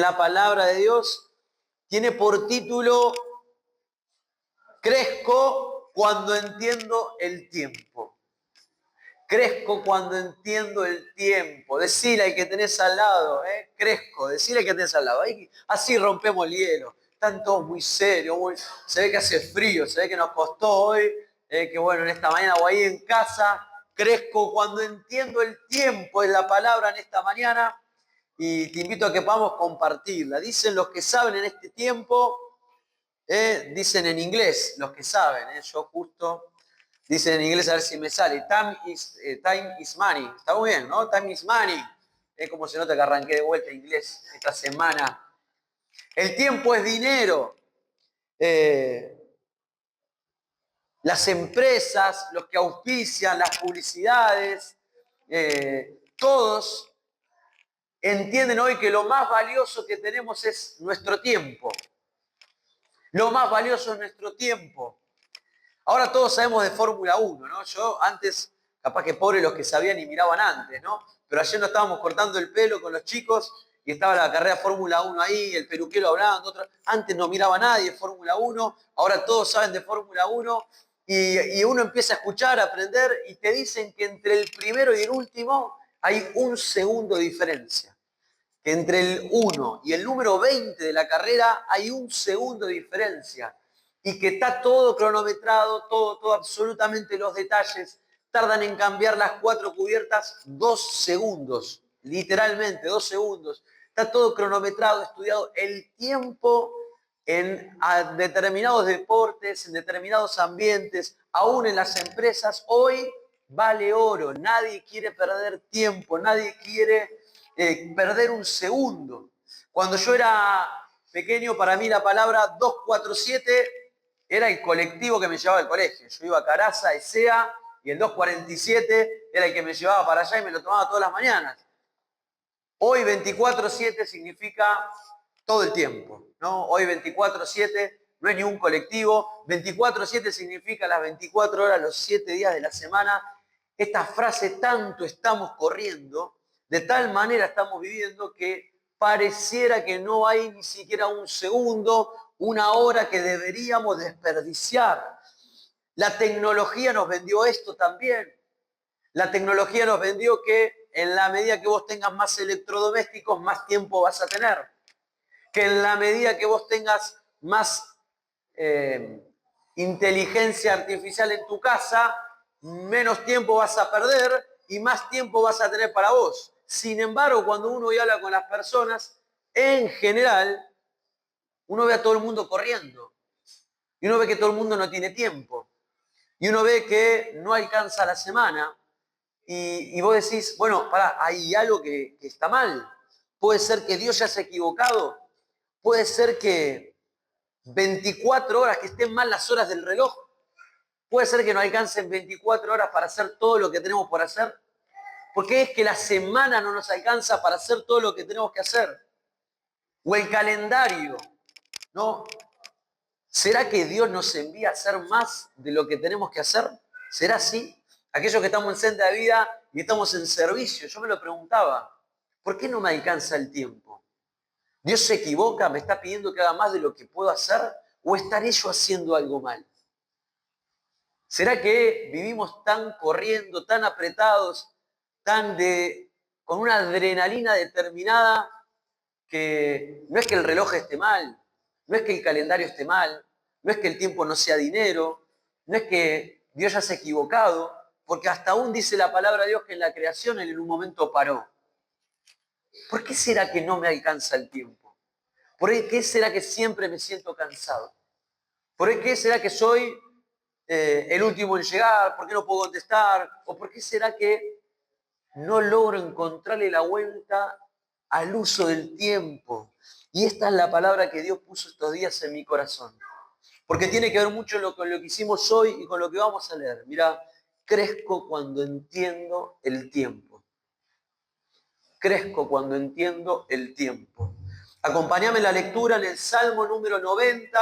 la palabra de Dios tiene por título Crezco cuando entiendo el tiempo. Crezco cuando entiendo el tiempo. Decile al que tenés al lado, crezco. Decile al que tenés al lado. Así rompemos el hielo. Están todos muy serios. Se ve que hace frío, se ve que nos costó hoy. Que bueno, en esta mañana o ahí en casa. Crezco cuando entiendo el tiempo, es la palabra en esta mañana. Y te invito a que podamos compartirla. Dicen los que saben en este tiempo, dicen en inglés, los que saben, yo justo, dicen en inglés, a ver si me sale, time is money. Está muy bien, ¿no? Time is money. Como se nota que arranqué de vuelta en inglés esta semana. El tiempo es dinero. Las empresas, los que auspician, las publicidades, todos entienden hoy que lo más valioso que tenemos es nuestro tiempo. Lo más valioso es nuestro tiempo. Ahora todos sabemos de Fórmula 1, ¿no? Yo antes, capaz que pobres los que sabían y miraban antes, ¿no? Pero ayer nos estábamos cortando el pelo con los chicos y estaba la carrera Fórmula 1 ahí, el peluquero hablando. Antes no miraba nadie Fórmula 1, ahora todos saben de Fórmula 1 y uno empieza a escuchar, a aprender y te dicen que entre el primero y el último hay 1 segundo de diferencia. Que entre el 1 y el número 20 de la carrera hay 1 segundo de diferencia y que está todo cronometrado, todo absolutamente los detalles. Tardan en cambiar las 4 cubiertas 2 segundos, literalmente 2 segundos. Está todo cronometrado, estudiado. El tiempo en determinados deportes, en determinados ambientes, aún en las empresas, hoy vale oro. Nadie quiere perder tiempo, nadie quiere perder 1 segundo. Cuando yo era pequeño, para mí la palabra 247 era el colectivo que me llevaba al colegio. Yo iba a Caraza, Esea, y el 247 era el que me llevaba para allá y me lo tomaba todas las mañanas. Hoy 24/7 significa todo el tiempo, ¿no? Hoy 24/7 no es ni un colectivo. 24/7 significa las 24 horas, los 7 días de la semana. Esta frase, tanto estamos corriendo, de tal manera estamos viviendo que pareciera que no hay ni siquiera 1 segundo, 1 hora que deberíamos desperdiciar. La tecnología nos vendió esto también. La tecnología nos vendió que en la medida que vos tengas más electrodomésticos, más tiempo vas a tener. Que en la medida que vos tengas más inteligencia artificial en tu casa, menos tiempo vas a perder y más tiempo vas a tener para vos. Sin embargo, cuando uno habla con las personas, en general, uno ve a todo el mundo corriendo. Y uno ve que todo el mundo no tiene tiempo. Y uno ve que no alcanza la semana. Y vos decís, bueno, pará, hay algo que está mal. Puede ser que Dios ya se ha equivocado. Puede ser que 24 horas, que estén mal las horas del reloj. Puede ser que no alcancen 24 horas para hacer todo lo que tenemos por hacer. Porque es que la semana no nos alcanza para hacer todo lo que tenemos que hacer. O el calendario, ¿no? ¿Será que Dios nos envía a hacer más de lo que tenemos que hacer? ¿Será así? Aquellos que estamos en senda de vida y estamos en servicio, yo me lo preguntaba, ¿por qué no me alcanza el tiempo? ¿Dios se equivoca? ¿Me está pidiendo que haga más de lo que puedo hacer? ¿O estaré yo haciendo algo mal? ¿Será que vivimos tan corriendo, tan apretados, con una adrenalina determinada que no es que el reloj esté mal, no es que el calendario esté mal, no es que el tiempo no sea dinero, no es que Dios ya se ha equivocado, porque hasta aún dice la palabra de Dios que en la creación Él en un momento paró? ¿Por qué será que no me alcanza el tiempo? ¿Por qué será que siempre me siento cansado? ¿Por qué será que soy el último en llegar? ¿Por qué no puedo contestar? ¿O por qué será que no logro encontrarle la vuelta al uso del tiempo? Y esta es la palabra que Dios puso estos días en mi corazón. Porque tiene que ver mucho con lo que hicimos hoy y con lo que vamos a leer. Mira, crezco cuando entiendo el tiempo. Crezco cuando entiendo el tiempo. Acompáñame en la lectura en el Salmo número 90,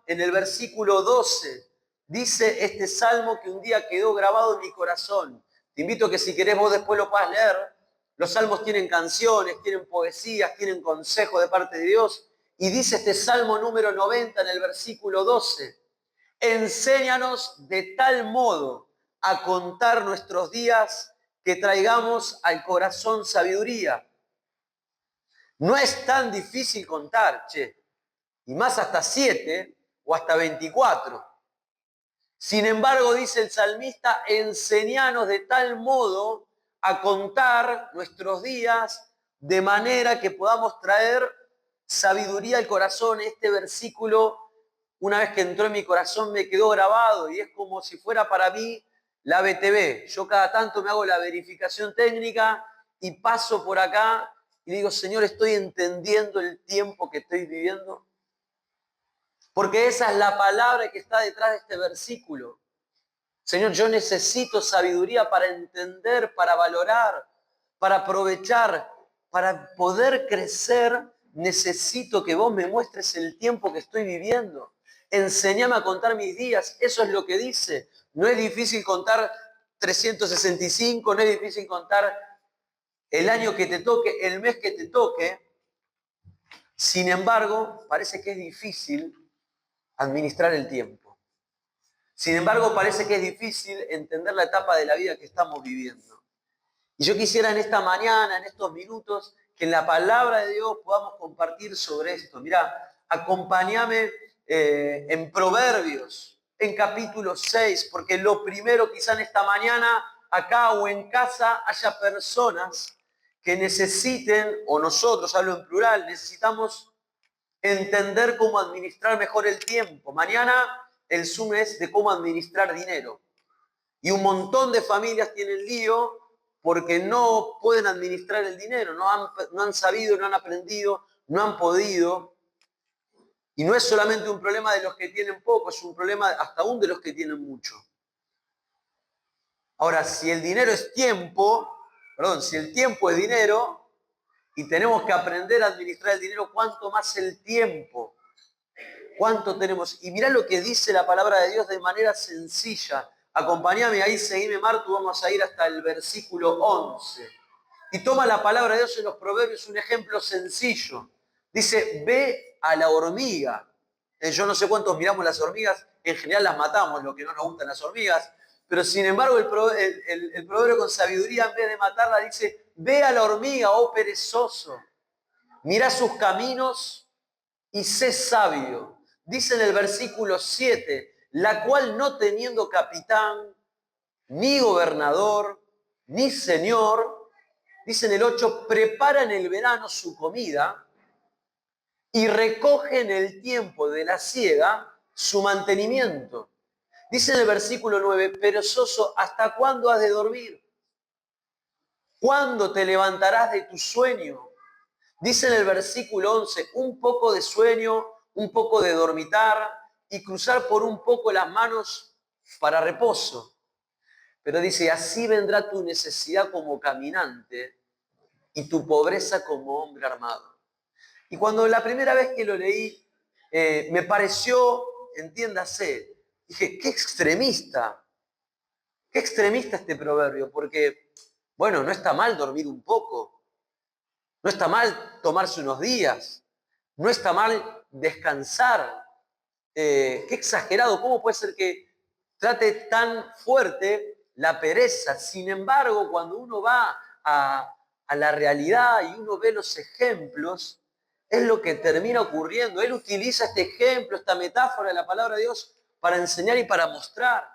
en el versículo 12. Dice este salmo que un día quedó grabado en mi corazón. Te invito a que si querés vos después lo puedas leer. Los salmos tienen canciones, tienen poesías, tienen consejos de parte de Dios. Y dice este Salmo número 90 en el versículo 12, enséñanos de tal modo a contar nuestros días que traigamos al corazón sabiduría. No es tan difícil contar, che, y más hasta 7 o hasta 24. Sin embargo, dice el salmista, enséñanos de tal modo a contar nuestros días de manera que podamos traer sabiduría al corazón. Este versículo, una vez que entró en mi corazón, me quedó grabado y es como si fuera para mí la BTV. Yo cada tanto me hago la verificación técnica y paso por acá y digo, Señor, ¿estoy entendiendo el tiempo que estoy viviendo? Porque esa es la palabra que está detrás de este versículo. Señor, yo necesito sabiduría para entender, para valorar, para aprovechar, para poder crecer. Necesito que vos me muestres el tiempo que estoy viviendo. Enséñame a contar mis días. Eso es lo que dice. No es difícil contar 365, no es difícil contar el año que te toque, el mes que te toque. Sin embargo, parece que es difícil administrar el tiempo. Sin embargo, parece que es difícil entender la etapa de la vida que estamos viviendo. Y yo quisiera en esta mañana, en estos minutos, que en la palabra de Dios podamos compartir sobre esto. Mirá, acompáñame en Proverbios, en capítulo 6, porque lo primero quizá en esta mañana, acá o en casa, haya personas que necesiten, o nosotros, hablo en plural, necesitamos entender cómo administrar mejor el tiempo. Mañana el Zoom es de cómo administrar dinero. Y un montón de familias tienen lío porque no pueden administrar el dinero, no han sabido, no han aprendido, no han podido. Y no es solamente un problema de los que tienen poco, es un problema hasta aún de los que tienen mucho. Ahora, si el dinero es tiempo, si el tiempo es dinero y tenemos que aprender a administrar el dinero, ¿cuánto más el tiempo? ¿Cuánto tenemos? Y mirá lo que dice la palabra de Dios de manera sencilla. Acompáñame ahí, seguime Martu, vamos a ir hasta el versículo 11. Y toma la palabra de Dios en los Proverbios un ejemplo sencillo. Dice, ve a la hormiga. Yo no sé cuántos miramos las hormigas, en general las matamos, lo que no nos gustan las hormigas, pero sin embargo el proverbio con sabiduría, en vez de matarla, dice, ve a la hormiga, oh perezoso, mira sus caminos y sé sabio. Dice en el versículo 7, la cual no teniendo capitán, ni gobernador, ni señor, dice en el 8, prepara en el verano su comida y recoge en el tiempo de la siega su mantenimiento. Dice en el versículo 9, perezoso, ¿hasta cuándo has de dormir? ¿Cuándo te levantarás de tu sueño? Dice en el versículo 11, un poco de sueño, un poco de dormitar y cruzar por un poco las manos para reposo. Pero dice, así vendrá tu necesidad como caminante y tu pobreza como hombre armado. Y cuando la primera vez que lo leí, me pareció, entiéndase, dije, qué extremista este proverbio, porque, bueno, no está mal dormir un poco, no está mal tomarse unos días, no está mal descansar. Qué exagerado, ¿cómo puede ser que trate tan fuerte la pereza? Sin embargo, cuando uno va a la realidad y uno ve los ejemplos, es lo que termina ocurriendo. Él utiliza este ejemplo, esta metáfora de la palabra de Dios para enseñar y para mostrar.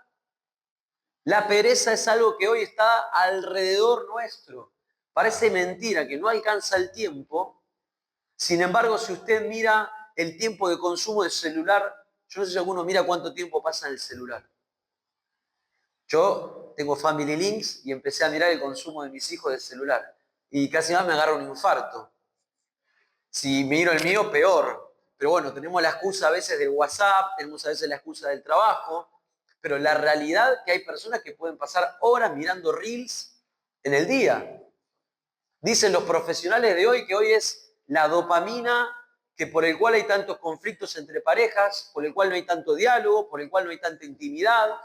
La pereza es algo que hoy está alrededor nuestro. Parece mentira que no alcanza el tiempo. Sin embargo, si usted mira el tiempo de consumo del celular, yo no sé si alguno mira cuánto tiempo pasa en el celular. Yo tengo Family Links y empecé a mirar el consumo de mis hijos del celular. Y casi más me agarra un infarto. Si miro el mío, peor. Pero bueno, tenemos la excusa a veces del WhatsApp, tenemos a veces la excusa del trabajo, pero la realidad es que hay personas que pueden pasar horas mirando reels en el día. Dicen los profesionales de hoy que hoy es la dopamina que por el cual hay tantos conflictos entre parejas, por el cual no hay tanto diálogo, por el cual no hay tanta intimidad,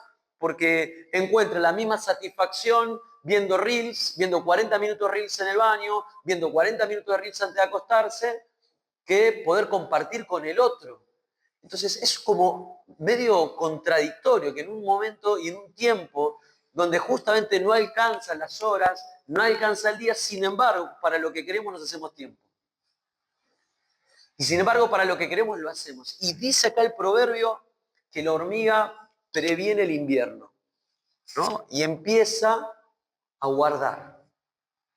porque encuentra la misma satisfacción viendo reels, viendo 40 minutos reels en el baño, viendo 40 minutos de reels antes de acostarse, que poder compartir con el otro. Entonces es como medio contradictorio que en un momento y en un tiempo donde justamente no alcanzan las horas, no alcanza el día, sin embargo, para lo que queremos nos hacemos tiempo. Y sin embargo, para lo que queremos lo hacemos. Y dice acá el proverbio que la hormiga previene el invierno, ¿no? Y empieza a guardar.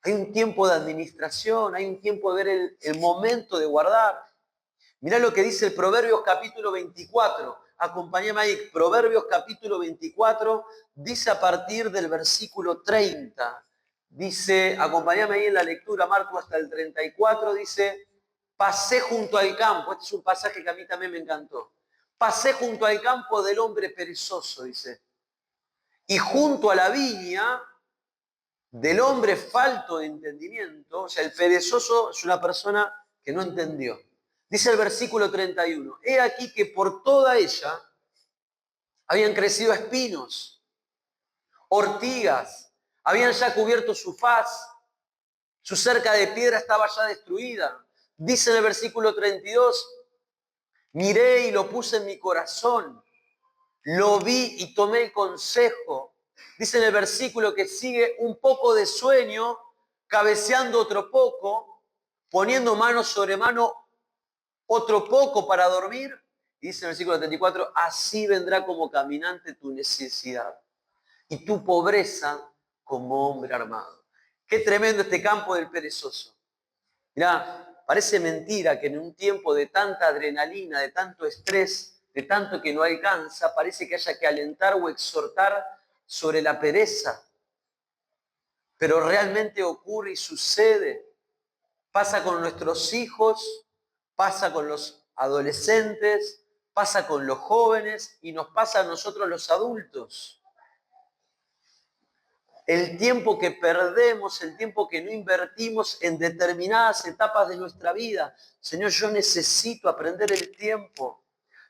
Hay un tiempo de administración, hay un tiempo de ver el momento de guardar. Mirá lo que dice el Proverbios capítulo 24. Acompáñame ahí. Proverbios capítulo 24 dice a partir del versículo 30. Dice, acompáñame ahí en la lectura, Marco, hasta el 34, dice, pasé junto al campo. Este es un pasaje que a mí también me encantó. Pasé junto al campo del hombre perezoso, dice. Y junto a la viña del hombre falto de entendimiento. O sea, el perezoso es una persona que no entendió. Dice el versículo 31, he aquí que por toda ella habían crecido espinos, ortigas, habían ya cubierto su faz, su cerca de piedra estaba ya destruida. Dice en el versículo 32, miré y lo puse en mi corazón, lo vi y tomé el consejo. Dice en el versículo que sigue, un poco de sueño, cabeceando otro poco, poniendo mano sobre mano otro poco para dormir. Dice en el versículo 34, así vendrá como caminante tu necesidad y tu pobreza como hombre armado. Qué tremendo este campo del perezoso. Mirá, parece mentira que en un tiempo de tanta adrenalina, de tanto estrés, de tanto que no alcanza, parece que haya que alentar o exhortar sobre la pereza. Pero realmente ocurre y sucede. Pasa con nuestros hijos, pasa con los adolescentes, pasa con los jóvenes y nos pasa a nosotros los adultos. El tiempo que perdemos, el tiempo que no invertimos en determinadas etapas de nuestra vida. Señor, yo necesito aprender el tiempo.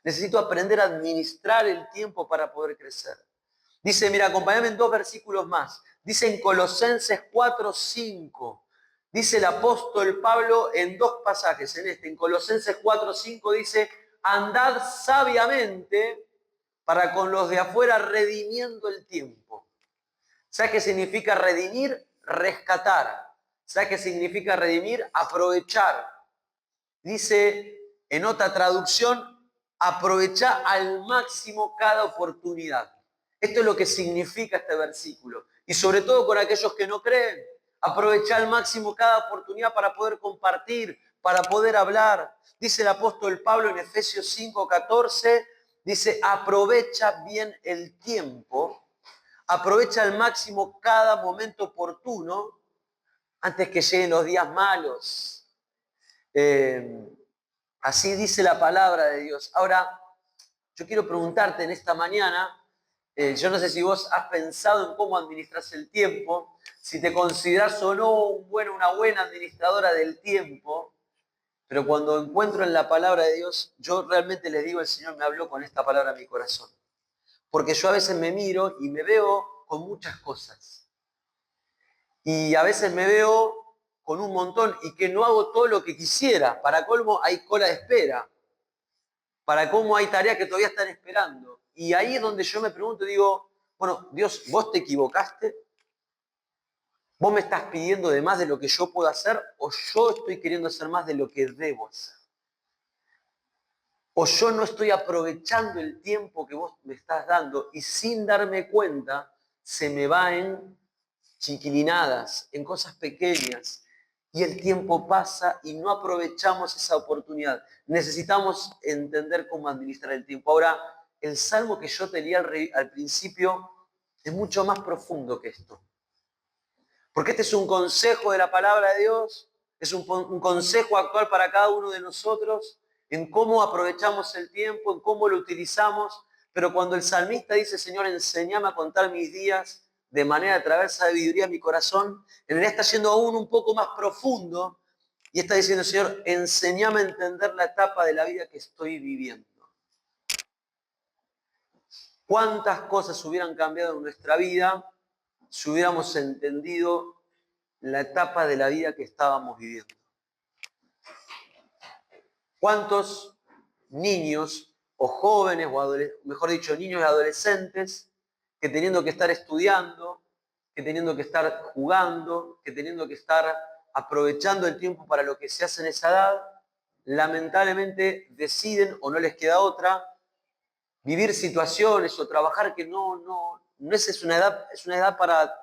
Necesito aprender a administrar el tiempo para poder crecer. Dice, mira, acompáñame en 2 versículos más. Dice en Colosenses 4:5. Dice el apóstol Pablo en 2 pasajes. En Colosenses 4:5 dice, andad sabiamente para con los de afuera redimiendo el tiempo. ¿Sabes qué significa redimir? Rescatar. ¿Sabes qué significa redimir? Aprovechar. Dice en otra traducción, aprovechar al máximo cada oportunidad. Esto es lo que significa este versículo. Y sobre todo con aquellos que no creen, aprovechar al máximo cada oportunidad para poder compartir, para poder hablar. Dice el apóstol Pablo en Efesios 5:14, dice, aprovecha bien el tiempo, aprovecha al máximo cada momento oportuno antes que lleguen los días malos. Así dice la palabra de Dios. Ahora, yo quiero preguntarte en esta mañana, yo no sé si vos has pensado en cómo administras el tiempo, si te considerás o no una buena administradora del tiempo, pero cuando encuentro en la palabra de Dios, yo realmente les digo, el Señor me habló con esta palabra en mi corazón. Porque yo a veces me miro y me veo con muchas cosas. Y a veces me veo con un montón y que no hago todo lo que quisiera. Para colmo hay cola de espera. Para cómo hay tareas que todavía están esperando. Y ahí es donde yo me pregunto, digo, bueno, Dios, ¿vos te equivocaste? ¿Vos me estás pidiendo de más de lo que yo puedo hacer? ¿O yo estoy queriendo hacer más de lo que debo hacer? ¿O yo no estoy aprovechando el tiempo que vos me estás dando y sin darme cuenta se me va en chiquilinadas, en cosas pequeñas? Y el tiempo pasa y no aprovechamos esa oportunidad. Necesitamos entender cómo administrar el tiempo. Ahora, el salmo que yo te leí al principio es mucho más profundo que esto. Porque este es un consejo de la palabra de Dios, es un consejo actual para cada uno de nosotros en cómo aprovechamos el tiempo, en cómo lo utilizamos. Pero cuando el salmista dice, Señor, enséñame a contar mis días de manera de traer sabiduría a mi corazón, en realidad está yendo aún un poco más profundo y está diciendo, Señor, enséñame a entender la etapa de la vida que estoy viviendo. ¿Cuántas cosas hubieran cambiado en nuestra vida si hubiéramos entendido la etapa de la vida que estábamos viviendo? ¿Cuántos niños o jóvenes, o mejor dicho, niños y adolescentes, que teniendo que estar estudiando, que teniendo que estar jugando, que teniendo que estar aprovechando el tiempo para lo que se hace en esa edad, lamentablemente deciden, o no les queda otra, vivir situaciones o trabajar que no es una edad para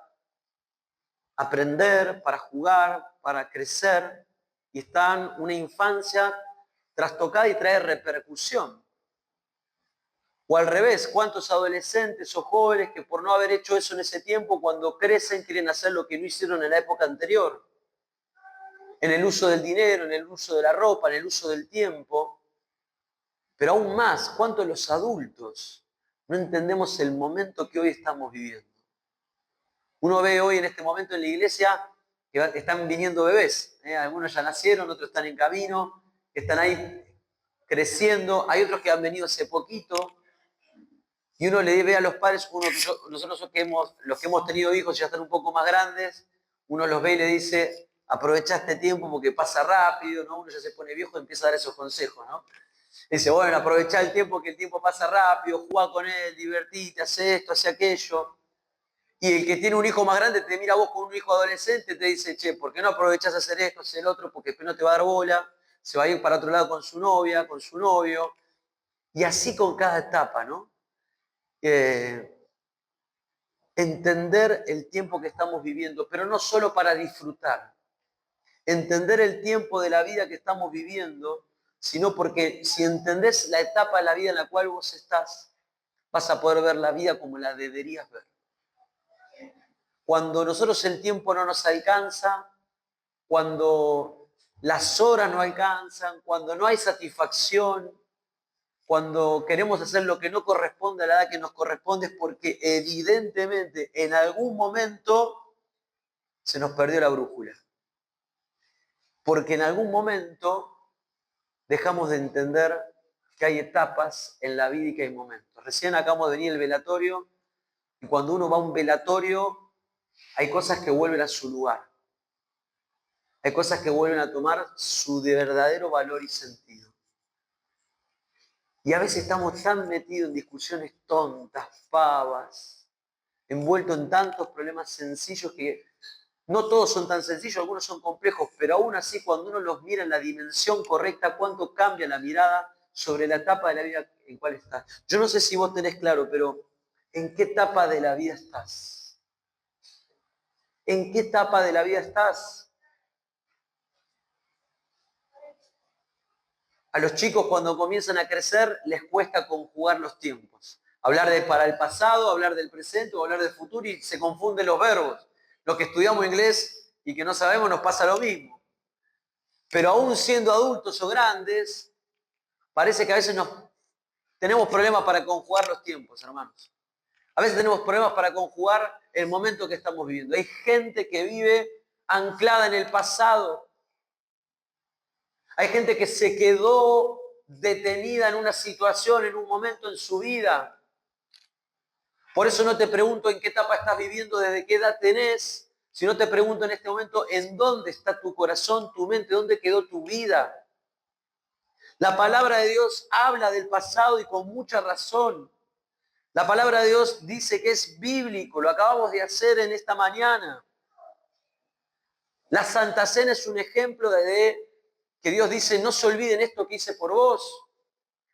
aprender, para jugar, para crecer, y están una infancia trastocada y trae repercusión. O al revés, ¿cuántos adolescentes o jóvenes que por no haber hecho eso en ese tiempo, cuando crecen quieren hacer lo que no hicieron en la época anterior? En el uso del dinero, en el uso de la ropa, en el uso del tiempo. Pero aún más, ¿cuántos los adultos no entendemos el momento que hoy estamos viviendo? Uno ve hoy en este momento en la iglesia que están viniendo bebés. Algunos ya nacieron, otros están en camino, están ahí creciendo. Hay otros que han venido hace poquito. Y uno le ve a los padres, nosotros los que hemos tenido hijos ya están un poco más grandes, uno los ve y le dice, aprovecha este tiempo porque pasa rápido, ¿no? Uno ya se pone viejo y empieza a dar esos consejos, ¿no? Dice, bueno, aprovecha el tiempo, que el tiempo pasa rápido, juega con él, divertite, hace esto, hace aquello. Y el que tiene un hijo más grande te mira a vos con un hijo adolescente y te dice, che, ¿por qué no aprovechás a hacer esto, hacer el otro? Porque después no te va a dar bola, se va a ir para otro lado con su novia, con su novio. Y así con cada etapa, ¿no? Entender el tiempo que estamos viviendo, pero no solo para disfrutar. Entender el tiempo de la vida que estamos viviendo, sino porque si entendés la etapa de la vida en la cual vos estás, vas a poder ver la vida como la deberías ver. Cuando nosotros el tiempo no nos alcanza, cuando las horas no alcanzan, cuando no hay satisfacción, cuando queremos hacer lo que no corresponde a la edad que nos corresponde, es porque evidentemente en algún momento se nos perdió la brújula. Porque en algún momento dejamos de entender que hay etapas en la vida y que hay momentos. Recién acabamos de venir el velatorio, y cuando uno va a un velatorio hay cosas que vuelven a su lugar. Hay cosas que vuelven a tomar su verdadero valor y sentido. Y a veces estamos tan metidos en discusiones tontas, pavas, envueltos en tantos problemas sencillos que no todos son tan sencillos, algunos son complejos, pero aún así cuando uno los mira en la dimensión correcta, cuánto cambia la mirada sobre la etapa de la vida en cual estás. Yo no sé si vos tenés claro, pero ¿en qué etapa de la vida estás? ¿En qué etapa de la vida estás? A los chicos cuando comienzan a crecer les cuesta conjugar los tiempos. Hablar de para el pasado, hablar del presente o hablar del futuro y se confunden los verbos. Los que estudiamos inglés y que no sabemos nos pasa lo mismo. Pero aún siendo adultos o grandes, parece que a veces tenemos problemas para conjugar los tiempos, hermanos. A veces tenemos problemas para conjugar el momento que estamos viviendo. Hay gente que vive anclada en el pasado. Hay gente que se quedó detenida en una situación, en un momento en su vida. Por eso no te pregunto en qué etapa estás viviendo, desde qué edad tenés, sino te pregunto en este momento en dónde está tu corazón, tu mente, dónde quedó tu vida. La palabra de Dios habla del pasado y con mucha razón. La palabra de Dios dice que es bíblico, lo acabamos de hacer en esta mañana. La Santa Cena es un ejemplo de que Dios dice, no se olviden esto que hice por vos.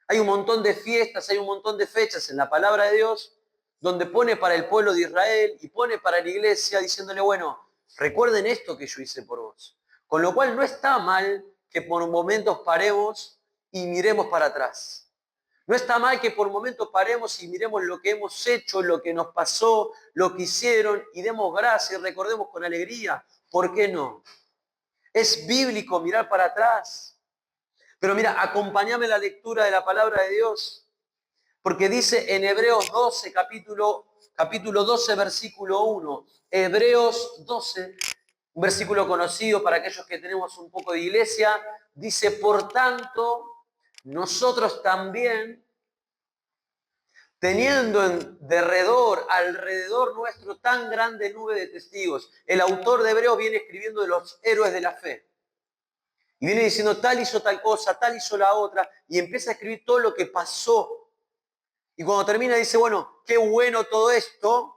Hay un montón de fiestas, hay un montón de fechas en la palabra de Dios donde pone para el pueblo de Israel y pone para la iglesia diciéndole, bueno, recuerden esto que yo hice por vos. Con lo cual no está mal que por momentos paremos y miremos para atrás. No está mal que por momentos paremos y miremos lo que hemos hecho, lo que nos pasó, lo que hicieron y demos gracias y recordemos con alegría. ¿Por qué no? Es bíblico mirar para atrás. Pero mira, acompáñame la lectura de la palabra de Dios. Porque dice en Hebreos 12, capítulo 12, versículo 1. Hebreos 12, un versículo conocido para aquellos que tenemos un poco de iglesia. Dice, por tanto, nosotros también, teniendo alrededor nuestro tan grande nube de testigos. El autor de Hebreos viene escribiendo de los héroes de la fe. Y viene diciendo, tal hizo tal cosa, tal hizo la otra, y empieza a escribir todo lo que pasó. Y cuando termina dice, bueno, qué bueno todo esto.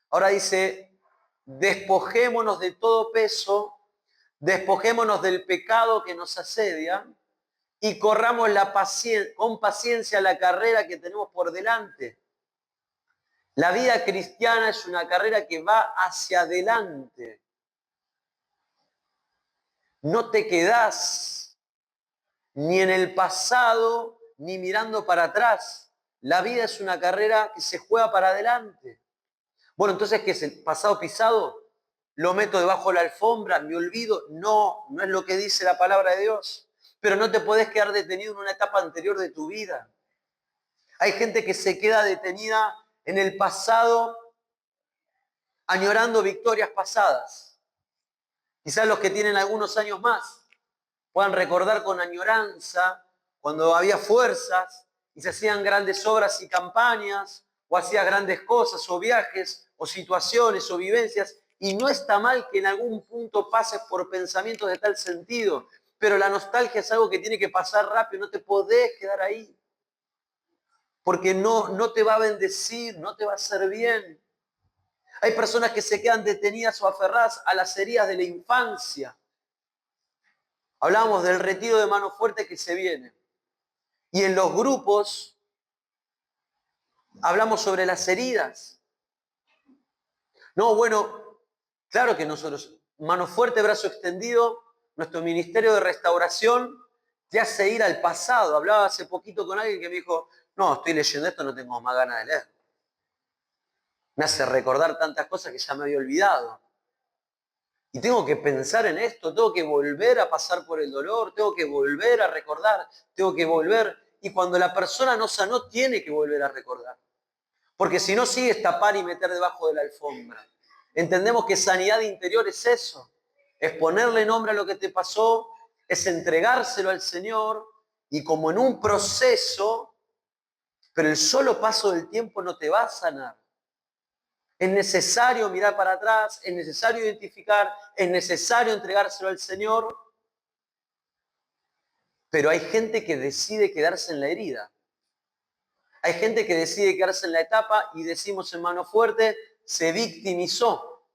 Ahora dice, despojémonos de todo peso, despojémonos del pecado que nos asedia y corramos con paciencia la carrera que tenemos por delante. La vida cristiana es una carrera que va hacia adelante. No te quedás ni en el pasado ni mirando para atrás. La vida es una carrera que se juega para adelante. Bueno, entonces, ¿qué es el pasado pisado? ¿Lo meto debajo de la alfombra? ¿Me olvido? No, no es lo que dice la palabra de Dios. Pero no te podés quedar detenido en una etapa anterior de tu vida. Hay gente que se queda detenida en el pasado añorando victorias pasadas. Quizás los que tienen algunos años más puedan recordar con añoranza cuando había fuerzas y se hacían grandes obras y campañas, o hacías grandes cosas, o viajes, o situaciones, o vivencias, y no está mal que en algún punto pases por pensamientos de tal sentido, pero la nostalgia es algo que tiene que pasar rápido, no te podés quedar ahí, porque no te va a bendecir, no te va a hacer bien. Hay personas que se quedan detenidas o aferradas a las heridas de la infancia. Hablábamos del retiro de mano fuerte que se viene. Y en los grupos hablamos sobre las heridas. No, bueno, claro que nosotros, mano fuerte, brazo extendido, nuestro ministerio de restauración te hace ir al pasado. Hablaba hace poquito con alguien que me dijo, no, estoy leyendo esto, no tengo más ganas de leer. Me hace recordar tantas cosas que ya me había olvidado. Y tengo que pensar en esto, tengo que volver a pasar por el dolor, tengo que volver a recordar, tengo que volver. Y cuando la persona no sanó, tiene que volver a recordar. Porque si no, sigue tapar y meter debajo de la alfombra. Entendemos que sanidad interior es eso. Es ponerle nombre a lo que te pasó, es entregárselo al Señor y como en un proceso, pero el solo paso del tiempo no te va a sanar. Es necesario mirar para atrás, es necesario identificar, es necesario entregárselo al Señor, pero hay gente que decide quedarse en la herida. Hay gente que decide quedarse en la etapa y decimos en mano fuerte, se victimizó,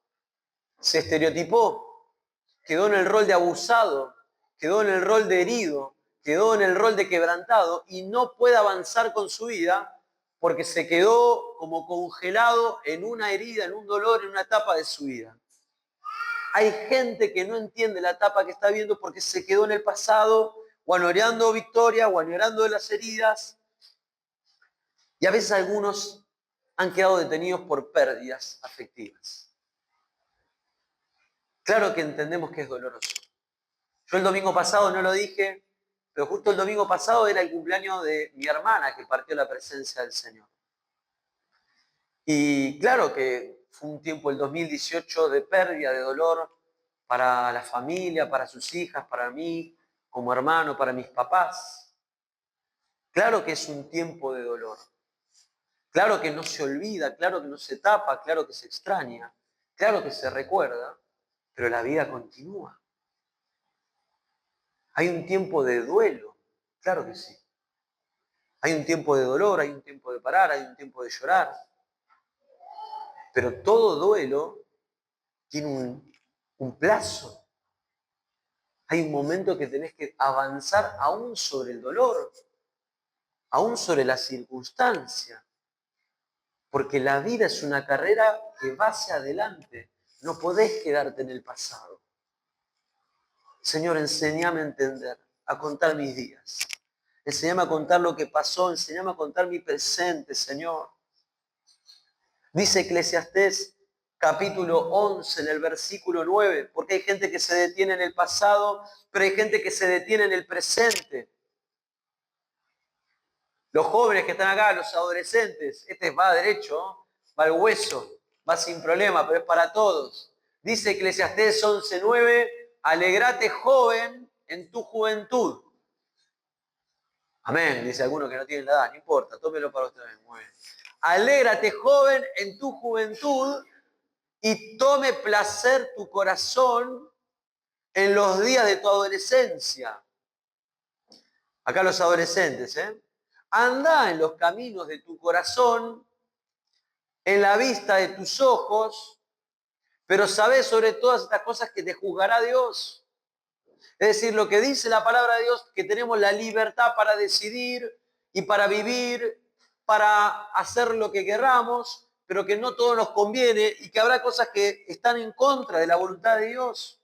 se estereotipó, quedó en el rol de abusado, quedó en el rol de herido, quedó en el rol de quebrantado y no puede avanzar con su vida porque se quedó como congelado en una herida, en un dolor, en una etapa de su vida. Hay gente que no entiende la etapa que está viendo porque se quedó en el pasado, o añorando victoria, o añorando de las heridas. Y a veces algunos han quedado detenidos por pérdidas afectivas. Claro que entendemos que es doloroso. Yo el domingo pasado no lo dije, pero justo el domingo pasado era el cumpleaños de mi hermana que partió la presencia del Señor. Y claro que fue un tiempo, el 2018, de pérdida, de dolor para la familia, para sus hijas, para mí, como hermano, para mis papás. Claro que es un tiempo de dolor. Claro que no se olvida, claro que no se tapa, claro que se extraña, claro que se recuerda, pero la vida continúa. Hay un tiempo de duelo, claro que sí. Hay un tiempo de dolor, hay un tiempo de parar, hay un tiempo de llorar. Pero todo duelo tiene un plazo. Hay un momento que tenés que avanzar aún sobre el dolor, aún sobre la circunstancia. Porque la vida es una carrera que va hacia adelante. No podés quedarte en el pasado. Señor, enséñame a entender, a contar mis días. Enséñame a contar lo que pasó, enséñame a contar mi presente, Señor. Dice Eclesiastés capítulo 11 en el versículo 9, porque hay gente que se detiene en el pasado, pero hay gente que se detiene en el presente. Los jóvenes que están acá, los adolescentes, este va derecho, va al hueso, va sin problema, pero es para todos. Dice Eclesiastés 11:9, alegrate joven en tu juventud. Amén, dice alguno que no tiene la edad, no importa, tómelo para usted. Muy bien. Alégrate, joven, en tu juventud y tome placer tu corazón en los días de tu adolescencia. Acá los adolescentes, ¿eh? Anda en los caminos de tu corazón, en la vista de tus ojos, pero sabes sobre todas estas cosas que te juzgará Dios. Es decir, lo que dice la palabra de Dios, que tenemos la libertad para decidir y para vivir, para hacer lo que queramos, pero que no todo nos conviene y que habrá cosas que están en contra de la voluntad de Dios.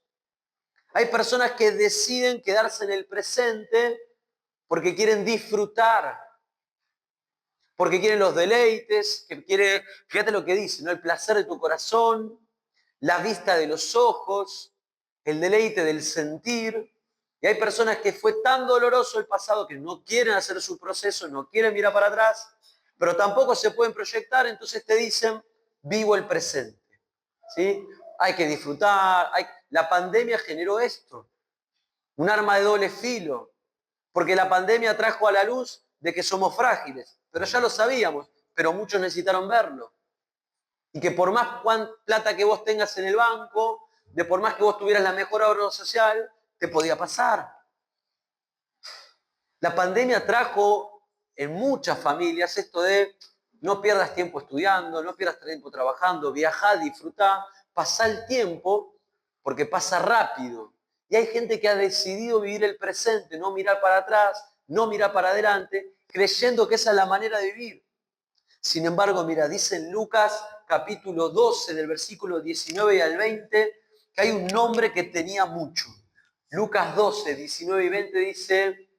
Hay personas que deciden quedarse en el presente porque quieren disfrutar, porque quieren los deleites, que quiere, fíjate lo que dice, ¿no? El placer de tu corazón, la vista de los ojos, el deleite del sentir. Y hay personas que fue tan doloroso el pasado que no quieren hacer su proceso, no quieren mirar para atrás, pero tampoco se pueden proyectar, entonces te dicen, vivo el presente. ¿Sí? Hay que disfrutar. La pandemia generó esto, un arma de doble filo, porque la pandemia trajo a la luz de que somos frágiles, pero ya lo sabíamos, pero muchos necesitaron verlo. Y que por más plata que vos tengas en el banco, de por más que vos tuvieras la mejor obra social, te podía pasar. La pandemia trajo en muchas familias esto de no pierdas tiempo estudiando, no pierdas tiempo trabajando, viajá, disfrutá, pasá el tiempo, porque pasa rápido. Y hay gente que ha decidido vivir el presente, no mirar para atrás, no mirar para adelante, creyendo que esa es la manera de vivir. Sin embargo, mira, dice en Lucas capítulo 12, del versículo 19 al 20, que hay un hombre que tenía mucho. Lucas 12, 19 y 20 dice,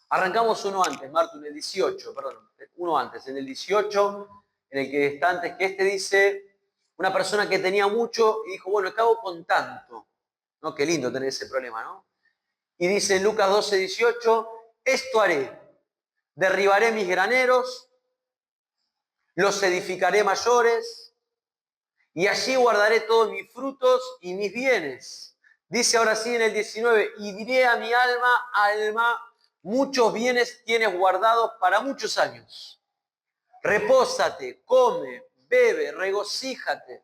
arrancamos uno antes, Martu, en el 18, perdón, uno antes, en el 18, en el que está antes que este, dice, una persona que tenía mucho y dijo, bueno, ¿qué hago con tanto? ¿No? Qué lindo tener ese problema, ¿no? Y dice en Lucas 12, 18, esto haré, derribaré mis graneros, los edificaré mayores, y allí guardaré todos mis frutos y mis bienes. Dice ahora sí en el 19, y diré a mi alma, alma, muchos bienes tienes guardados para muchos años. Repósate, come, bebe, regocíjate.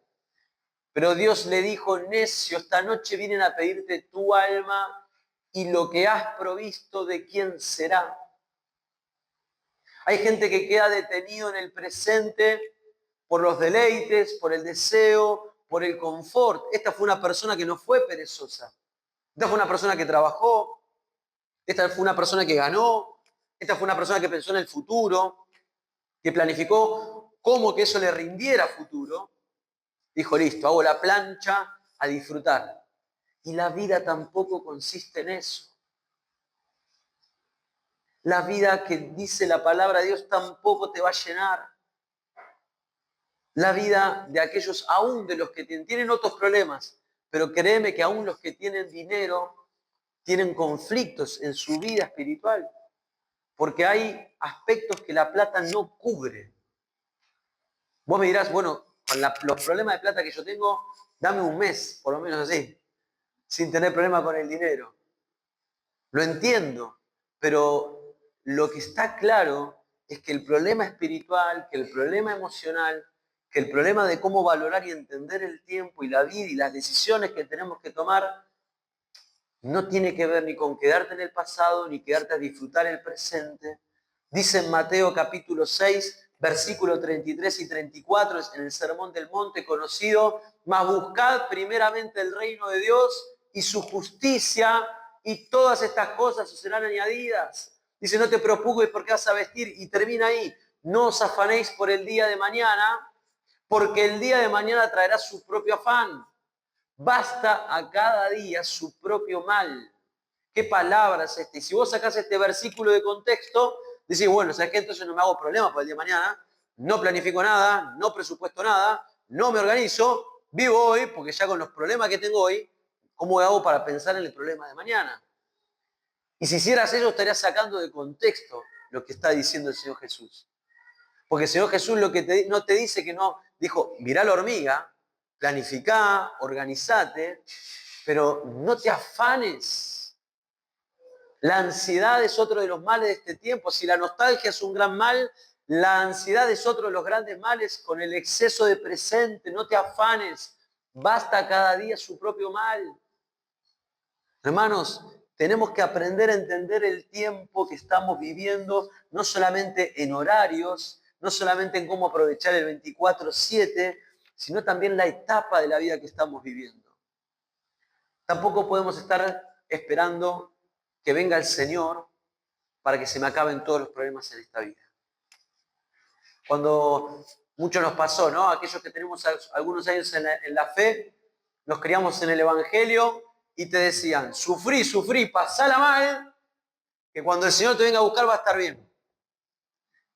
Pero Dios le dijo, necio, esta noche vienen a pedirte tu alma y lo que has provisto, ¿de quién será? Hay gente que queda detenido en el presente por los deleites, por el deseo, por el confort. Esta fue una persona que no fue perezosa. Esta fue una persona que trabajó. Esta fue una persona que ganó. Esta fue una persona que pensó en el futuro, que planificó cómo que eso le rindiera futuro. Dijo, listo, hago la plancha a disfrutar. Y la vida tampoco consiste en eso. La vida que dice la palabra de Dios tampoco te va a llenar. La vida de aquellos, aún de los que tienen otros problemas, pero créeme que aún los que tienen dinero tienen conflictos en su vida espiritual, porque hay aspectos que la plata no cubre. Vos me dirás, bueno, con los problemas de plata que yo tengo, dame un mes, por lo menos así, sin tener problema con el dinero. Lo entiendo, pero lo que está claro es que el problema espiritual, que el problema emocional, que el problema de cómo valorar y entender el tiempo y la vida y las decisiones que tenemos que tomar, no tiene que ver ni con quedarte en el pasado, ni quedarte a disfrutar el presente. Dice en Mateo capítulo 6, versículo 33 y 34, en el Sermón del Monte conocido, mas buscad primeramente el reino de Dios y su justicia, y todas estas cosas os serán añadidas. Dice, no te preocupes por qué vas a vestir, y termina ahí, no os afanéis por el día de mañana, porque el día de mañana traerá su propio afán. Basta a cada día su propio mal. ¿Qué palabras este? Y si vos sacás este versículo de contexto, decís, bueno, ¿sabes qué? Entonces no me hago problema para el día de mañana, no planifico nada, no presupuesto nada, no me organizo, vivo hoy, porque ya con los problemas que tengo hoy, ¿cómo hago para pensar en el problema de mañana? Y si hicieras eso, estarías sacando de contexto lo que está diciendo el Señor Jesús. Porque el Señor Jesús lo que no te dice que no, dijo, mirá la hormiga, planificá, organizate, pero no te afanes. La ansiedad es otro de los males de este tiempo. Si la nostalgia es un gran mal, la ansiedad es otro de los grandes males. Con el exceso de presente, no te afanes, basta cada día su propio mal. Hermanos, tenemos que aprender a entender el tiempo que estamos viviendo, no solamente en horarios, no solamente en cómo aprovechar el 24/7, sino también la etapa de la vida que estamos viviendo. Tampoco podemos estar esperando que venga el Señor para que se me acaben todos los problemas en esta vida. Cuando mucho nos pasó, ¿no? Aquellos que tenemos algunos años en la fe, nos criamos en el Evangelio y te decían, sufrí, pasala mal, que cuando el Señor te venga a buscar va a estar bien.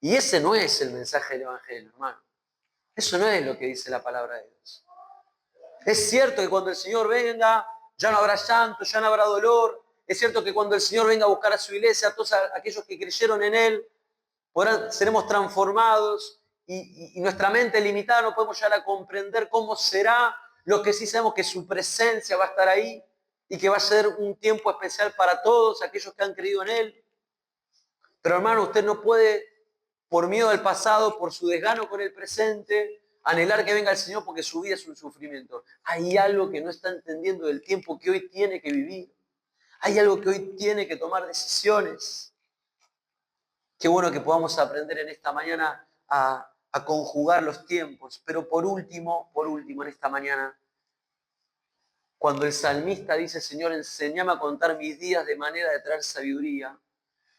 Y ese no es el mensaje del Evangelio, hermano. Eso no es lo que dice la palabra de Dios. Es cierto que cuando el Señor venga, ya no habrá llanto, ya no habrá dolor. Es cierto que cuando el Señor venga a buscar a su iglesia, a todos aquellos que creyeron en Él, seremos transformados y nuestra mente limitada no podemos llegar a comprender cómo será. Lo que sí sabemos que su presencia va a estar ahí y que va a ser un tiempo especial para todos aquellos que han creído en Él. Pero hermano, usted no puede, por miedo al pasado, por su desgano con el presente, anhelar que venga el Señor porque su vida es un sufrimiento. Hay algo que no está entendiendo del tiempo que hoy tiene que vivir. Hay algo que hoy tiene que tomar decisiones. Qué bueno que podamos aprender en esta mañana a conjugar los tiempos. Pero por último, en esta mañana, cuando el salmista dice, Señor, enséñame a contar mis días de manera de traer sabiduría,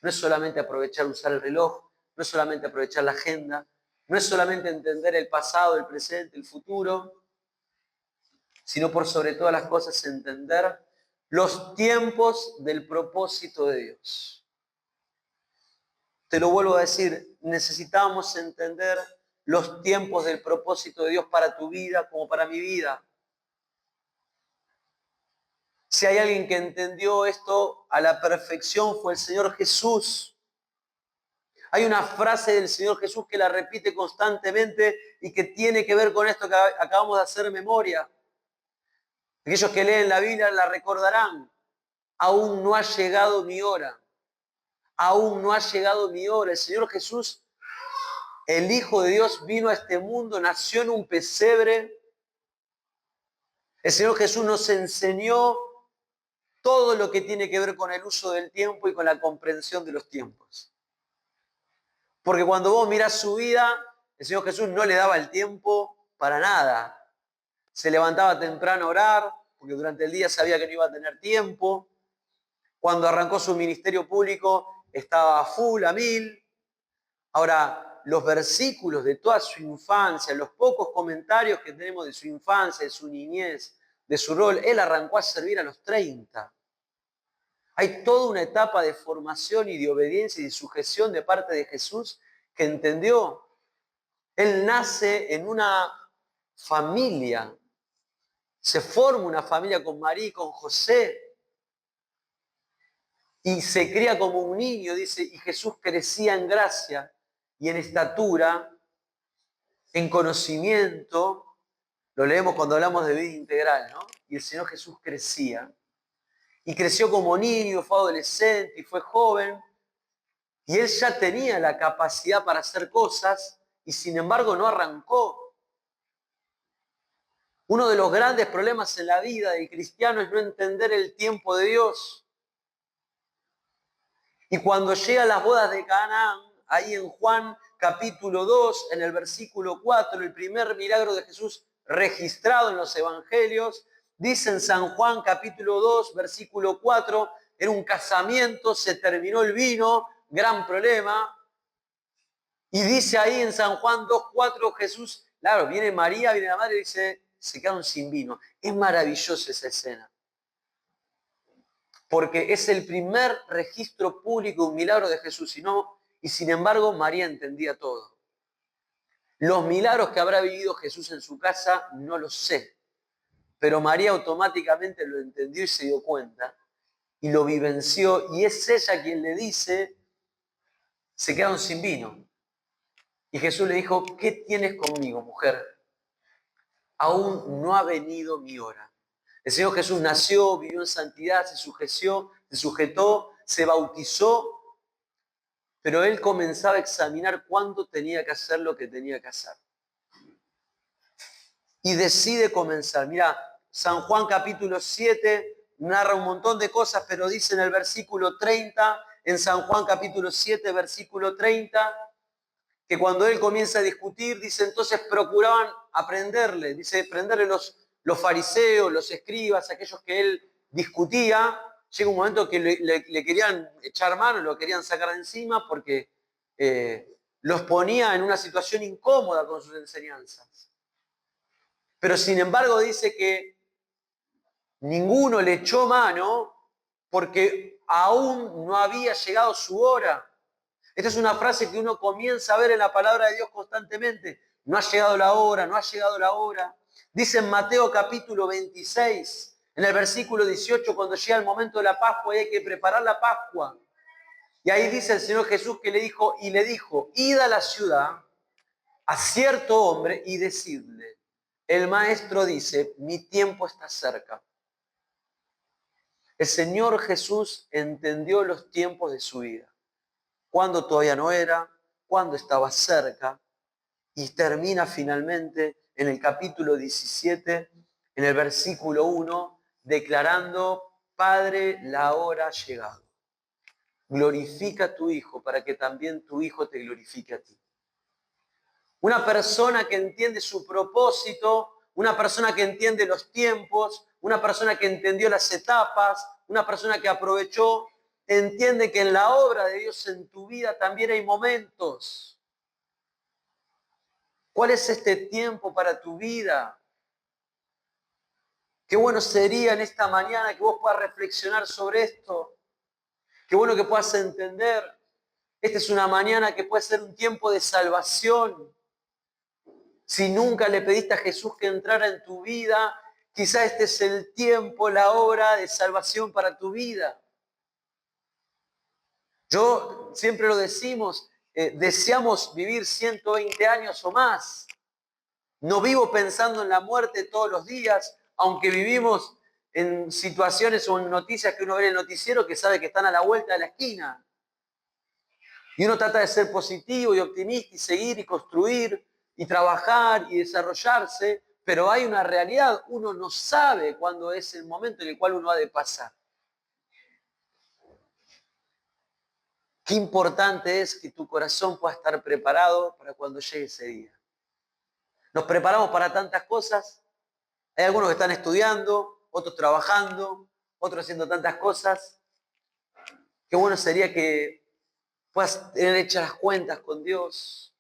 no es solamente aprovechar usar el reloj, no es solamente aprovechar la agenda, no es solamente entender el pasado, el presente, el futuro, sino por sobre todas las cosas entender los tiempos del propósito de Dios. Te lo vuelvo a decir, necesitamos entender los tiempos del propósito de Dios para tu vida como para mi vida. Si hay alguien que entendió esto a la perfección fue el Señor Jesús. Hay una frase del Señor Jesús que la repite constantemente y que tiene que ver con esto que acabamos de hacer memoria. Aquellos que leen la Biblia la recordarán. Aún no ha llegado mi hora. Aún no ha llegado mi hora. El Señor Jesús, el Hijo de Dios, vino a este mundo, nació en un pesebre. El Señor Jesús nos enseñó todo lo que tiene que ver con el uso del tiempo y con la comprensión de los tiempos. Porque cuando vos mirás su vida, el Señor Jesús no le daba el tiempo para nada. Se levantaba temprano a orar, porque durante el día sabía que no iba a tener tiempo. Cuando arrancó su ministerio público, estaba a full, a 1000. Ahora, los versículos de toda su infancia, los pocos comentarios que tenemos de su infancia, de su niñez, de su rol, él arrancó a servir a los 30. Hay toda una etapa de formación y de obediencia y de sujeción de parte de Jesús que entendió. Él nace en una familia, se forma una familia con María y con José y se cría como un niño, dice, y Jesús crecía en gracia y en estatura, en conocimiento. Lo leemos cuando hablamos de vida integral, ¿no? Y el Señor Jesús crecía. Y creció como niño, fue adolescente y fue joven. Y él ya tenía la capacidad para hacer cosas y sin embargo no arrancó. Uno de los grandes problemas en la vida del cristiano es no entender el tiempo de Dios. Y cuando llegan las bodas de Canaán, ahí en Juan capítulo 2, en el versículo 4, el primer milagro de Jesús registrado en los evangelios, dice en San Juan capítulo 2, versículo 4, era un casamiento, se terminó el vino, gran problema. Y dice ahí en San Juan 2:4, Jesús, claro, viene María, viene la madre y dice, se quedaron sin vino. Es maravillosa esa escena. Porque es el primer registro público de un milagro de Jesús. Y sin embargo, María entendía todo. Los milagros que habrá vivido Jesús en su casa, no lo sé. Pero María automáticamente lo entendió y se dio cuenta. Y lo vivenció. Y es ella quien le dice, se quedaron sin vino. Y Jesús le dijo, ¿qué tienes conmigo, mujer? Aún no ha venido mi hora. El Señor Jesús nació, vivió en santidad, se sujetó se bautizó, pero él comenzaba a examinar cuándo tenía que hacer lo que tenía que hacer. Y decide comenzar. Mira, San Juan capítulo 7 narra un montón de cosas, pero dice en el versículo 30, en San Juan capítulo 7, versículo 30, que cuando él comienza a discutir, dice, entonces procuraban aprenderle, dice, aprenderle los fariseos, los escribas, aquellos que él discutía. Llega un momento que le querían echar mano, lo querían sacar de encima porque los ponía en una situación incómoda con sus enseñanzas. Pero sin embargo dice que ninguno le echó mano porque aún no había llegado su hora. Esta es una frase que uno comienza a ver en la palabra de Dios constantemente. No ha llegado la hora, no ha llegado la hora. Dice en Mateo capítulo 26, en el versículo 18, cuando llega el momento de la Pascua y hay que preparar la Pascua. Y ahí dice el Señor Jesús que le dijo, id a la ciudad a cierto hombre y decidle, el maestro dice, mi tiempo está cerca. El Señor Jesús entendió los tiempos de su vida. Cuando todavía no era, cuando estaba cerca, y termina finalmente en el capítulo 17, en el versículo 1, declarando, Padre, la hora ha llegado. Glorifica a tu Hijo para que también tu Hijo te glorifique a ti. Una persona que entiende su propósito, una persona que entiende los tiempos, una persona que entendió las etapas, una persona que aprovechó, entiende que en la obra de Dios en tu vida también hay momentos. ¿Cuál es este tiempo para tu vida? Qué bueno sería en esta mañana que vos puedas reflexionar sobre esto. Qué bueno que puedas entender. Esta es una mañana que puede ser un tiempo de salvación. Si nunca le pediste a Jesús que entrara en tu vida, quizá este es el tiempo, la hora de salvación para tu vida. Yo siempre lo decimos, deseamos vivir 120 años o más. No vivo pensando en la muerte todos los días, aunque vivimos en situaciones o en noticias que uno ve en el noticiero que sabe que están a la vuelta de la esquina. Y uno trata de ser positivo y optimista y seguir y construir y trabajar y desarrollarse, pero hay una realidad, uno no sabe cuándo es el momento en el cual uno ha de pasar. Qué importante es que tu corazón pueda estar preparado para cuando llegue ese día. Nos preparamos para tantas cosas. Hay algunos que están estudiando, otros trabajando, otros haciendo tantas cosas. Qué bueno sería que puedas tener hechas las cuentas con Dios.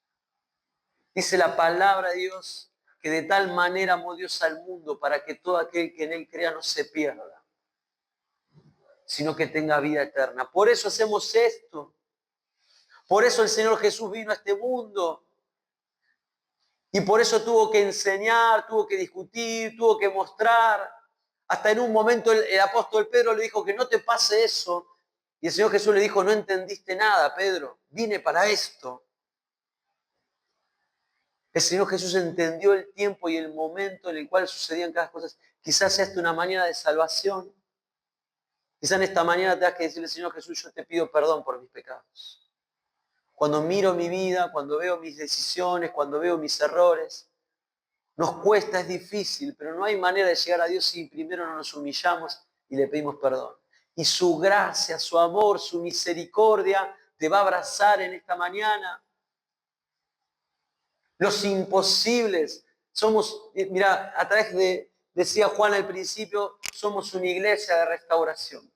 Dice la palabra de Dios que de tal manera amó Dios al mundo para que todo aquel que en él crea no se pierda, sino que tenga vida eterna. Por eso hacemos esto. Por eso el Señor Jesús vino a este mundo. Y por eso tuvo que enseñar, tuvo que discutir, tuvo que mostrar. Hasta en un momento el apóstol Pedro le dijo que no te pase eso. Y el Señor Jesús le dijo, no entendiste nada, Pedro, vine para esto. El Señor Jesús entendió el tiempo y el momento en el cual sucedían cada cosa. Quizás sea esta una mañana de salvación. Quizás en esta mañana tengas que decirle, Señor Jesús, yo te pido perdón por mis pecados. Cuando miro mi vida, cuando veo mis decisiones, cuando veo mis errores, nos cuesta, es difícil, pero no hay manera de llegar a Dios si primero no nos humillamos y le pedimos perdón. Y su gracia, su amor, su misericordia te va a abrazar en esta mañana. Los imposibles. Somos, mira, a través de, decía Juan al principio, somos una iglesia de restauración.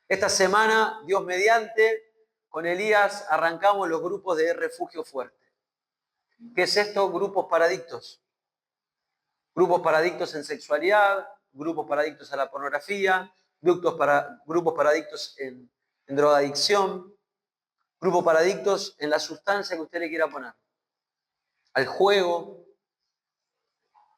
Esta semana, Dios mediante, con Elías arrancamos los grupos de Refugio Fuerte. ¿Qué es esto? Grupos para adictos. Grupos para adictos en sexualidad, grupos para adictos a la pornografía, grupos para adictos en drogadicción, grupos para adictos en la sustancia que usted le quiera poner. Al juego.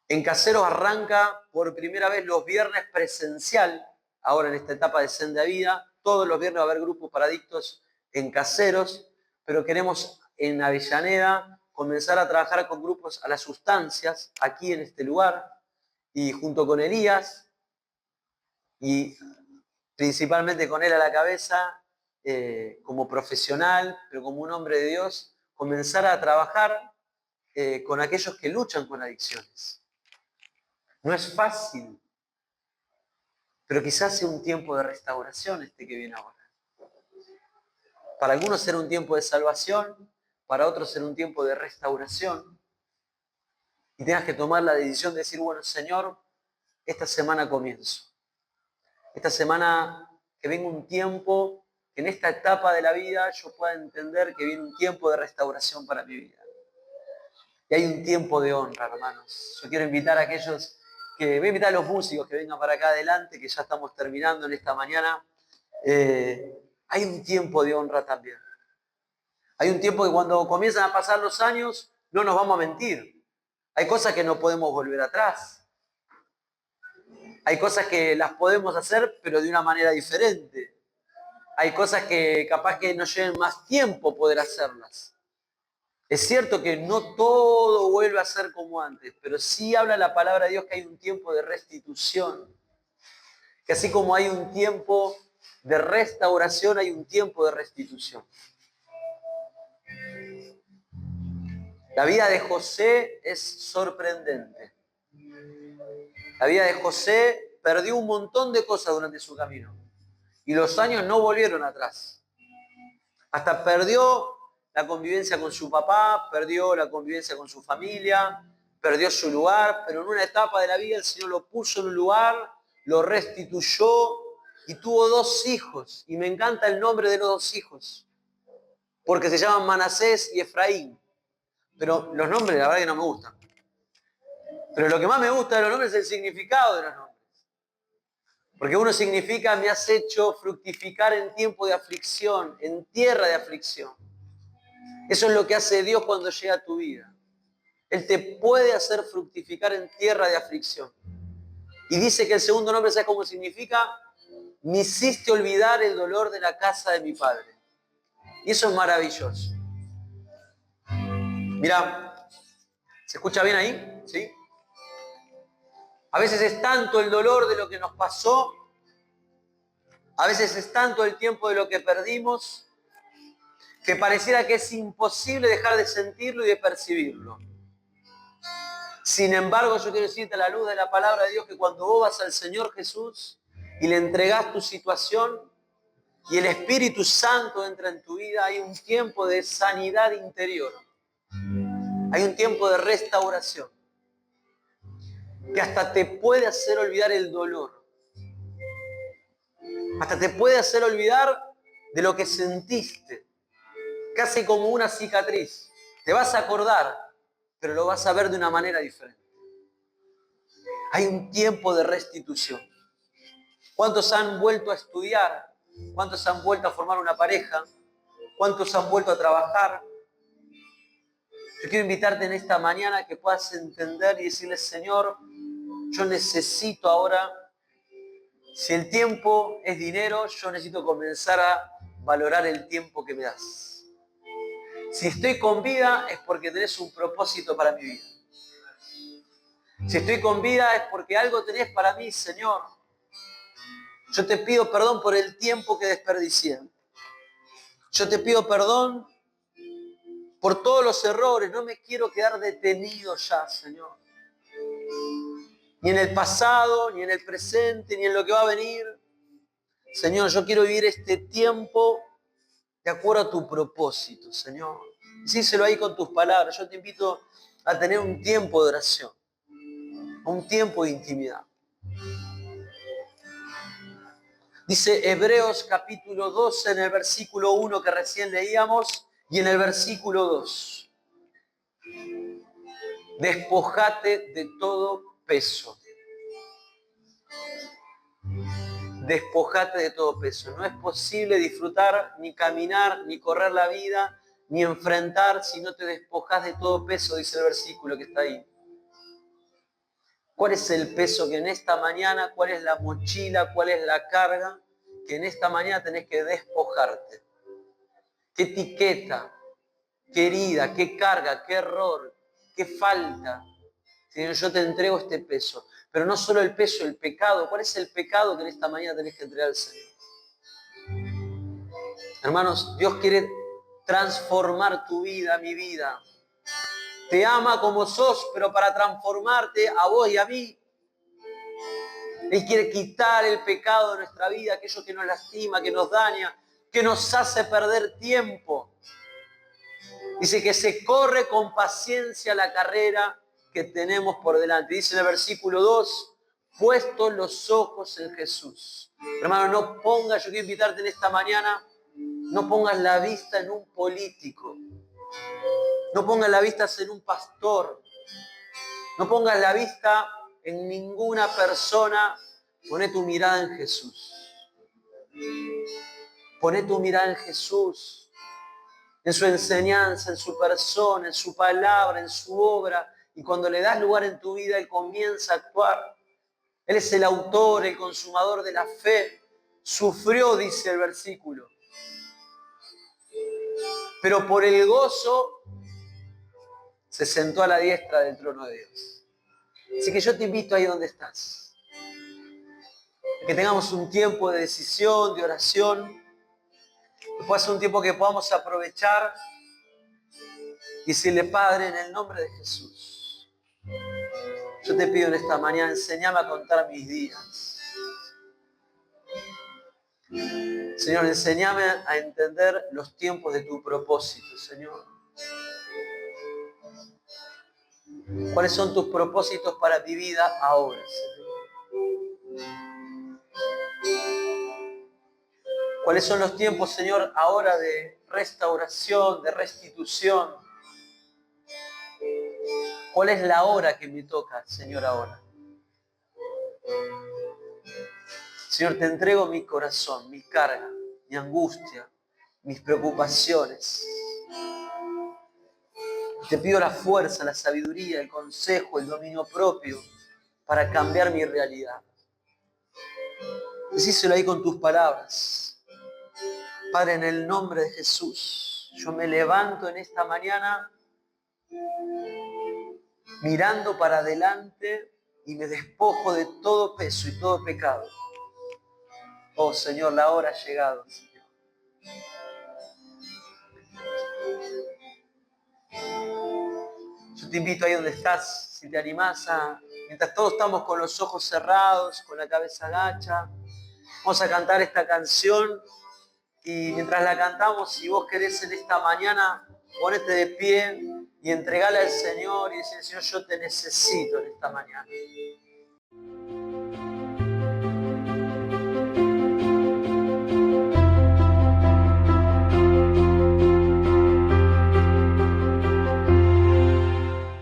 En Caseros arranca por primera vez los viernes presencial, ahora en esta etapa de Senda Vida. Todos los viernes va a haber grupos para adictos en Caseros, pero queremos en Avellaneda comenzar a trabajar con grupos a las sustancias, aquí en este lugar, y junto con Elías, y principalmente con Él a la cabeza, como profesional, pero como un hombre de Dios, comenzar a trabajar con aquellos que luchan con adicciones. No es fácil, pero quizás sea un tiempo de restauración este que viene ahora. Para algunos será un tiempo de salvación, para otros será un tiempo de restauración. Y tengas que tomar la decisión de decir, bueno, Señor, esta semana comienzo. Esta semana que venga un tiempo, que en esta etapa de la vida yo pueda entender que viene un tiempo de restauración para mi vida. Y hay un tiempo de honra, hermanos. Yo quiero invitar a aquellos voy a invitar a los músicos que vengan para acá adelante, que ya estamos terminando en esta mañana. Hay un tiempo de honra también. Hay un tiempo que cuando comienzan a pasar los años, no nos vamos a mentir. Hay cosas que no podemos volver atrás. Hay cosas que las podemos hacer, pero de una manera diferente. Hay cosas que capaz que nos lleven más tiempo poder hacerlas. Es cierto que no todo vuelve a ser como antes, pero sí habla la palabra de Dios que hay un tiempo de restitución. Que así como hay un tiempo de restauración, hay un tiempo de restitución. La vida de José es sorprendente. La vida de José perdió un montón de cosas durante su camino. Y los años no volvieron atrás. Hasta perdió la convivencia con su papá, perdió la convivencia con su familia, perdió su lugar, pero en una etapa de la vida el Señor lo puso en un lugar, lo restituyó y tuvo 2 hijos. Y me encanta el nombre de los 2 hijos, porque se llaman Manasés y Efraín. Pero los nombres la verdad que no me gustan. Pero lo que más me gusta de los nombres es el significado de los nombres. Porque uno significa, me has hecho fructificar en tiempo de aflicción, en tierra de aflicción. Eso es lo que hace Dios cuando llega a tu vida. Él te puede hacer fructificar en tierra de aflicción. Y dice que el segundo nombre, ¿sabes cómo significa? Me hiciste olvidar el dolor de la casa de mi padre. Y eso es maravilloso. Mira, ¿se escucha bien ahí? ¿Sí? A veces es tanto el dolor de lo que nos pasó, a veces es tanto el tiempo de lo que perdimos, que pareciera que es imposible dejar de sentirlo y de percibirlo. Sin embargo, yo quiero decirte a la luz de la palabra de Dios que cuando vos vas al Señor Jesús y le entregás tu situación y el Espíritu Santo entra en tu vida, hay un tiempo de sanidad interior. Hay un tiempo de restauración que hasta te puede hacer olvidar el dolor. Hasta te puede hacer olvidar de lo que sentiste. Casi como una cicatriz. Te vas a acordar, pero lo vas a ver de una manera diferente. Hay un tiempo de restitución. ¿Cuántos han vuelto a estudiar? ¿Cuántos han vuelto a formar una pareja? ¿Cuántos han vuelto a trabajar? Yo quiero invitarte en esta mañana a que puedas entender y decirle, Señor, yo necesito ahora, si el tiempo es dinero, yo necesito comenzar a valorar el tiempo que me das. Si estoy con vida es porque tenés un propósito para mi vida. Si estoy con vida es porque algo tenés para mí, Señor. Yo te pido perdón por el tiempo que desperdicié. Yo te pido perdón por todos los errores. No me quiero quedar detenido ya, Señor. Ni en el pasado, ni en el presente, ni en lo que va a venir. Señor, yo quiero vivir este tiempo de acuerdo a tu propósito, Señor. Díselo ahí con tus palabras. Yo te invito a tener un tiempo de oración, un tiempo de intimidad. Dice Hebreos capítulo 12 en el versículo 1 que recién leíamos y en el versículo 2. Despojate de todo peso. Despojate de todo peso. No es posible disfrutar, ni caminar, ni correr la vida, ni enfrentar si no te despojas de todo peso, dice el versículo que está ahí. ¿Cuál es el peso que en esta mañana, cuál es la mochila, cuál es la carga que en esta mañana tenés que despojarte? ¿Qué etiqueta, qué herida, qué carga, qué error, qué falta? Señor, yo te entrego este peso. Pero no solo el peso, el pecado. ¿Cuál es el pecado que en esta mañana tenés que entregar al Señor? Hermanos, Dios quiere transformar tu vida, mi vida. Te ama como sos, pero para transformarte a vos y a mí. Él quiere quitar el pecado de nuestra vida, aquello que nos lastima, que nos daña, que nos hace perder tiempo. Dice que se corre con paciencia la carrera que tenemos por delante. Dice en el versículo 2, puestos los ojos en Jesús. Hermano, no pongas, yo quiero invitarte en esta mañana, no pongas la vista en un político. No pongas la vista en un pastor. No pongas la vista en ninguna persona. Poné tu mirada en Jesús. Poné tu mirada en Jesús. En su enseñanza, en su persona, en su palabra, en su obra. Y cuando le das lugar en tu vida, Él comienza a actuar. Él es el autor, el consumador de la fe. Sufrió, dice el versículo. Pero por el gozo se sentó a la diestra del trono de Dios. Así que yo te invito ahí donde estás. Que tengamos un tiempo de decisión, de oración. Que pueda ser un tiempo que podamos aprovechar y decirle, Padre, en el nombre de Jesús, yo te pido en esta mañana, enséñame a contar mis días. Señor, enséñame a entender los tiempos de tu propósito, Señor. ¿Cuáles son tus propósitos para mi vida ahora, Señor? ¿Cuáles son los tiempos, Señor, ahora de restauración, de restitución? ¿Cuál es la hora que me toca, Señor, ahora? Señor, te entrego mi corazón, mi carga, mi angustia, mis preocupaciones. Te pido la fuerza, la sabiduría, el consejo, el dominio propio para cambiar mi realidad. Decíselo ahí con tus palabras. Padre, en el nombre de Jesús, yo me levanto en esta mañana mirando para adelante y me despojo de todo peso y todo pecado. Oh Señor, la hora ha llegado, Señor. Yo te invito ahí donde estás, si te animás mientras todos estamos con los ojos cerrados, con la cabeza agacha, vamos a cantar esta canción y mientras la cantamos, si vos querés en esta mañana, ponete de pie y entregale al Señor y decirle, Señor, yo te necesito en esta mañana.